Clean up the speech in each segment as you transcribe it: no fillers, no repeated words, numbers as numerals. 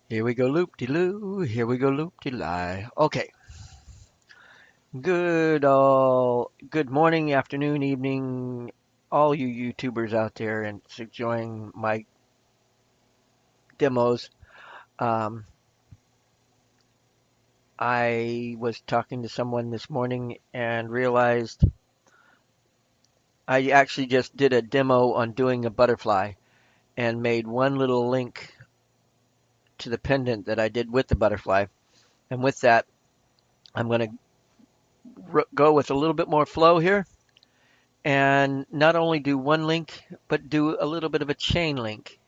Here we go loop-de-loo, here we go loop-de-lie. Okay, good morning, afternoon, evening, all you YouTubers out there and enjoying my demos. Um, I was talking to someone this morning and realized I actually just did a demo on doing a butterfly and made one little link to the pendant that I did with the butterfly. And with that, I'm going to go with a little bit more flow here and not only do one link, but do a little bit of a chain link.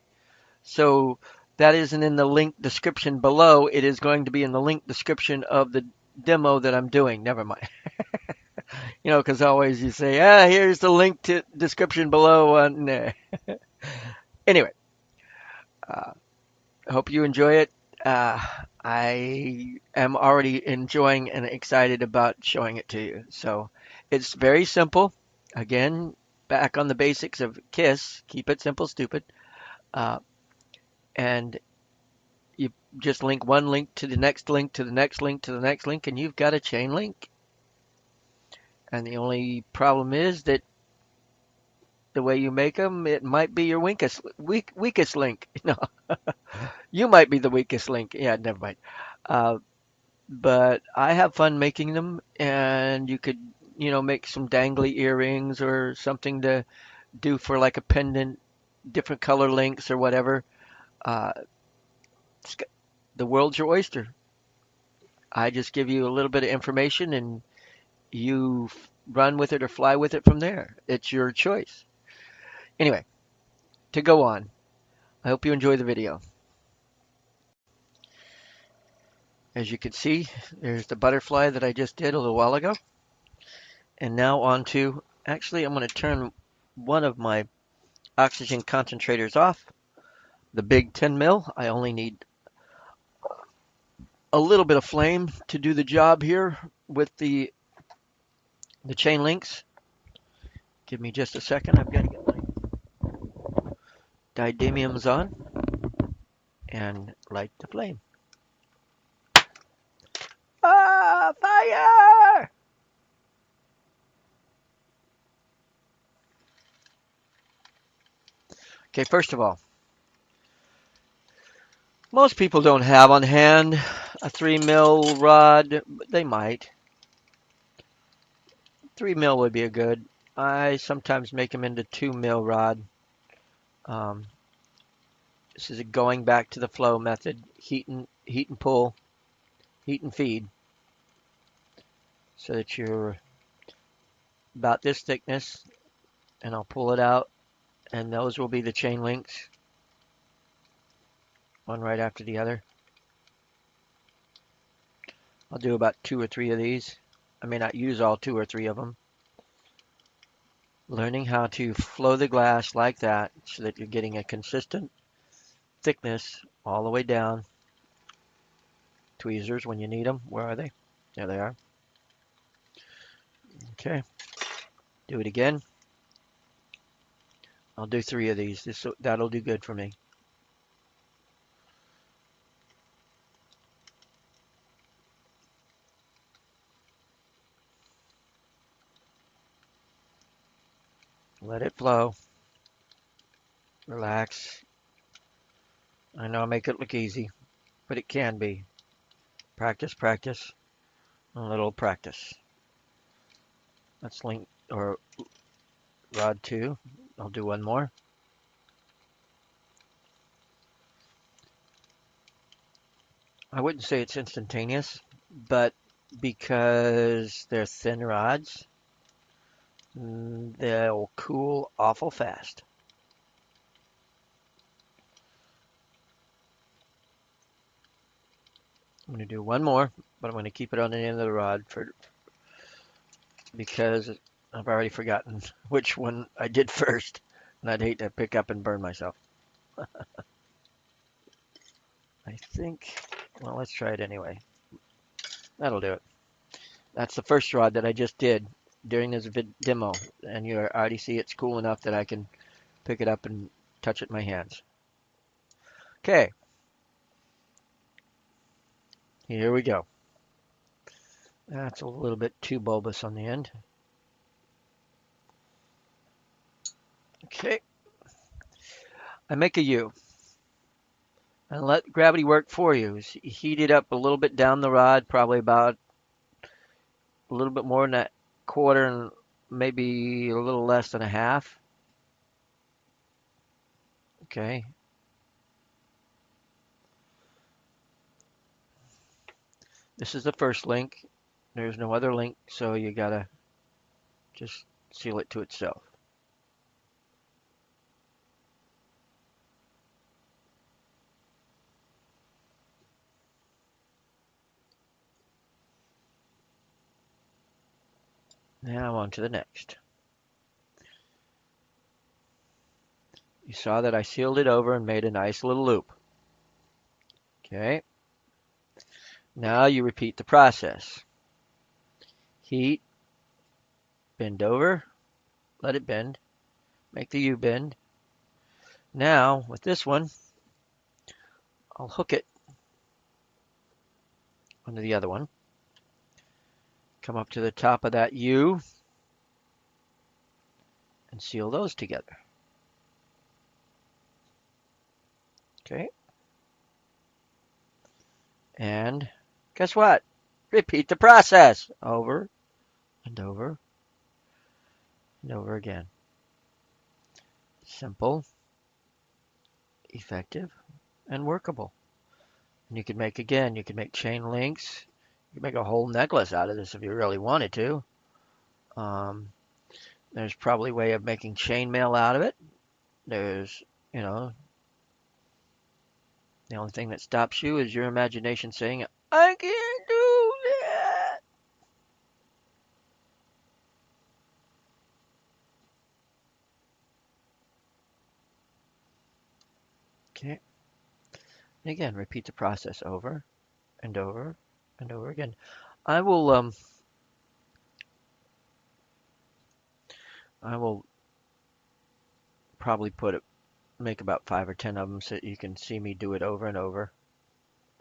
So that isn't in the link description below. It is going to be in the link description of the demo that I'm doing. Never mind. Because always you say, here's the link to description below. Nah. Anyway, uh, I hope you enjoy it. Uh, I am already enjoying and excited about showing it to you. So it's very simple. Again, back on the basics of KISS, keep it simple, stupid. Uh, and you just link one link to the next link to the next link to the next link, and you've got a chain link. And the only problem is that the way you make them, it might be your weakest link. No, you might be the weakest link. Yeah, never mind. Uh, but I have fun making them, and you could, make some dangly earrings or something to do for like a pendant, different color links or whatever. Uh, the world's your oyster. I just give you a little bit of information and you run with it or fly with it from there. It's your choice. Anyway, to go on, I hope you enjoy the video. As you can see, there's the butterfly that I just did a little while ago. And now on to, actually, I'm going to turn one of my oxygen concentrators off. The big 10 mil. I only need a little bit of flame to do the job here with the chain links. Give me just a second. I've got to get my didymiums on and light the flame. Ah, fire! Okay, first of all, most people don't have on hand a 3 mil rod. They might. 3 mil would be a good. I sometimes make them into 2 mil rod. Um, this is a going back to the flow method. Heat and pull, heat and feed, so that you're about this thickness, and I'll pull it out, and those will be the chain links, one right after the other. I'll do about 2 or 3 of these. I may not use all 2 or 3 of them. Learning how to flow the glass like that so that you're getting a consistent thickness all the way down. Tweezers when you need them. Where are they? There they are. Okay. Do it again. I'll do 3 of these. That'll do good for me. Let it flow. Relax. I know I make it look easy, but it can be. Practice, practice, a little practice. Let's link or rod 2. I'll do one more. I wouldn't say it's instantaneous, but because they're thin rods, they'll cool awful fast. I'm going to do one more, but I'm going to keep it on the end of the rod because I've already forgotten which one I did first, and I'd hate to pick up and burn myself. I think, well, let's try it anyway. That'll do it. That's the first rod that I just did during this demo, and you already see it's cool enough that I can pick it up and touch it in my hands. Okay, Here we go. That's a little bit too bulbous on the end. Okay, I make a U and let gravity work for you. Heat it up a little bit down the rod, probably about a little bit more than that quarter and maybe a little less than a half. Okay, this is the first link. There's no other link, so you gotta just seal it to itself. Now on to the next. You saw that I sealed it over and made a nice little loop. Okay, now you repeat the process. Heat, bend over, let it bend, make the U bend. Now, with this one, I'll hook it onto the other one. Come up to the top of that U and seal those together. Okay. And guess what? Repeat the process over and over and over again. Simple, effective, and workable. And you can make, again, you can make chain links. You can make a whole necklace out of this if you really wanted to. There's probably a way of making chainmail out of it. There's, you know, the only thing that stops you is your imagination saying, I can't do that. Okay. And again, repeat the process over and over and over again. I will I will probably make about 5 or 10 of them so that you can see me do it over and over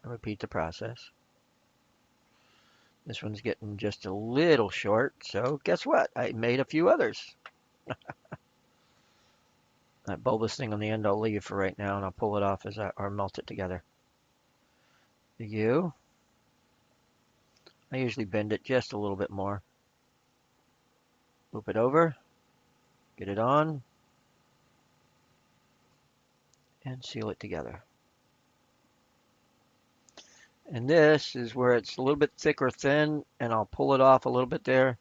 and repeat the process. This one's getting just a little short, so guess what? I made a few others. That bulbous thing on the end I'll leave for right now, and I'll pull it off or melt it together. The U, I usually bend it just a little bit more. Loop it over, get it on, and seal it together. And this is where it's a little bit thick or thin, and I'll pull it off a little bit there,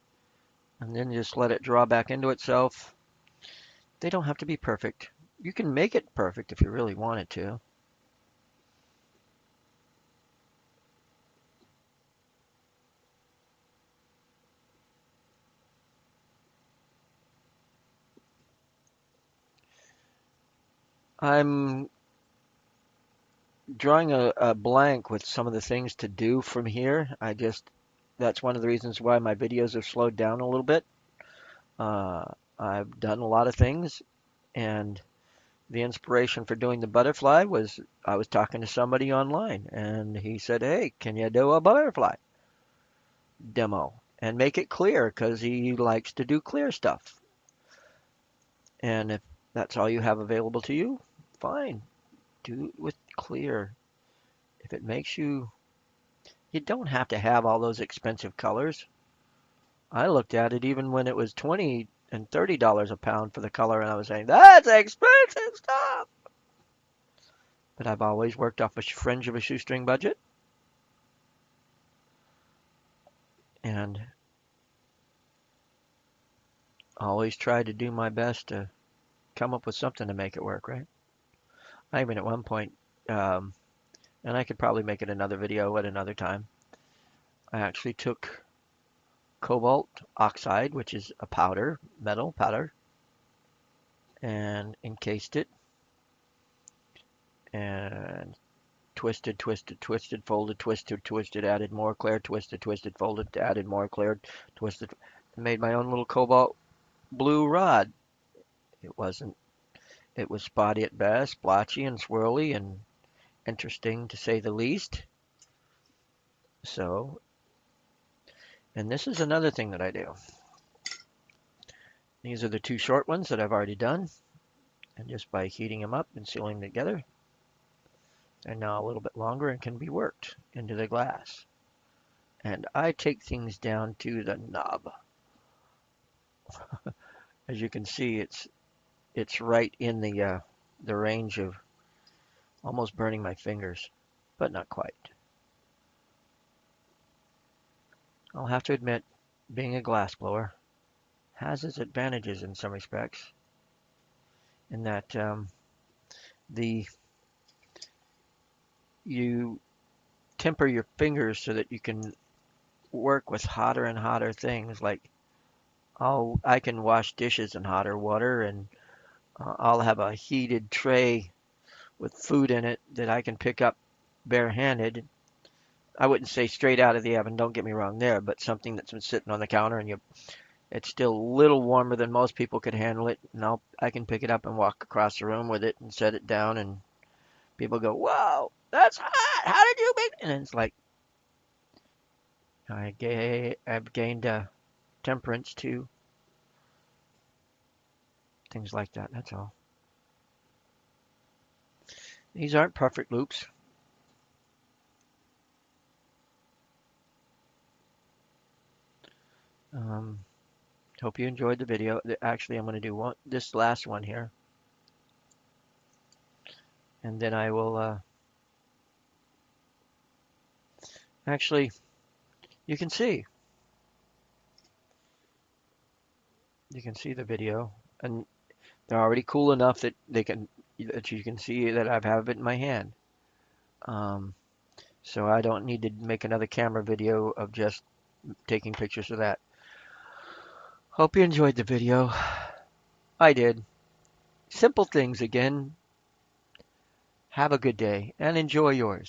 and then just let it draw back into itself. They don't have to be perfect. You can make it perfect if you really wanted to. I'm drawing a blank with some of the things to do from here. That's one of the reasons why my videos have slowed down a little bit. Uh, I've done a lot of things, and the inspiration for doing the butterfly was I was talking to somebody online, and he said, "Hey, can you do a butterfly demo and make it clear?" Because he likes to do clear stuff. And if that's all you have available to you, fine, do it with clear. If it makes you, you don't have to have all those expensive colors. I looked at it even when it was $20 and $30 a pound for the color, and I was saying, that's expensive stuff. But I've always worked off a fringe of a shoestring budget, and always tried to do my best to come up with something to make it work, right? I even at one point, um, and I could probably make it another video at another time, I actually took cobalt oxide, which is a powder, metal powder, and encased it and twisted, twisted, twisted, folded, twisted, twisted, added more clear, twisted, twisted, folded, added more clear, twisted, and made my own little cobalt blue rod. It wasn't, it was spotty at best, blotchy and swirly and interesting to say the least. So, and this is another thing that I do. These are the two short ones that I've already done. And just by heating them up and sealing them together, they're now a little bit longer and can be worked into the glass. And I take things down to the knob. As you can see, it's right in the range of almost burning my fingers, but not quite. I'll have to admit, being a glass blower has its advantages in some respects, in that the you temper your fingers so that you can work with hotter and hotter things. Like I can wash dishes in hotter water, and I'll have a heated tray with food in it that I can pick up barehanded. I wouldn't say straight out of the oven, don't get me wrong there, but something that's been sitting on the counter and it's still a little warmer than most people could handle it, and I can pick it up and walk across the room with it and set it down, and people go, "Whoa, that's hot! How did you make?" And it's like I've gained temperance to things like that. That's all. These aren't perfect loops. Um, Hope you enjoyed the video. Actually, I'm going to do this last one here, and then I will actually. You can see. You can see the video, and they're already cool enough that you can see that I have it in my hand. Um, so I don't need to make another camera video of just taking pictures of that. Hope you enjoyed the video. I did. Simple things again. Have a good day and enjoy yours.